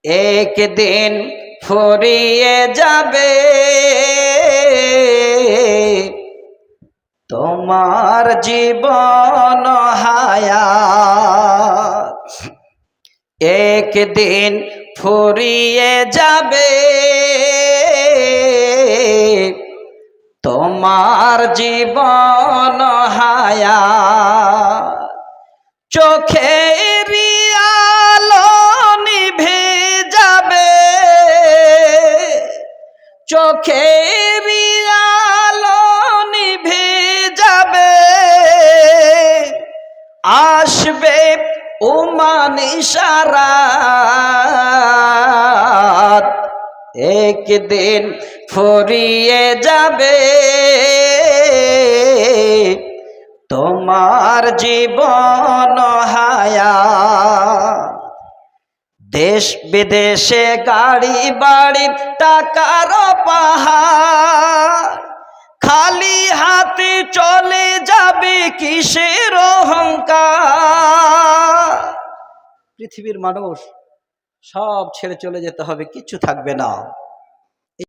একদিন ফুরিয়ে যাবে তোমার জীবন হায়াত। একদিন ফুরিয়ে যাবে তোমার জীবন হায়াত। চোখের আলো নিভে যাবে, চোখের আলো নিভে যাবে, আসবে উমানিশারাত। একদিন ফুরিয়ে যাবে তোমার জীবন হায়াত। দেশ বিদেশে গাড়ি বাড়ি টাকার পাহাড়, খালি হাতে চলে যাবে কিসের অহংকার। পৃথিবীর মানুষ সব ছেড়ে চলে যেতে হবে, কিচ্ছু থাকবে না।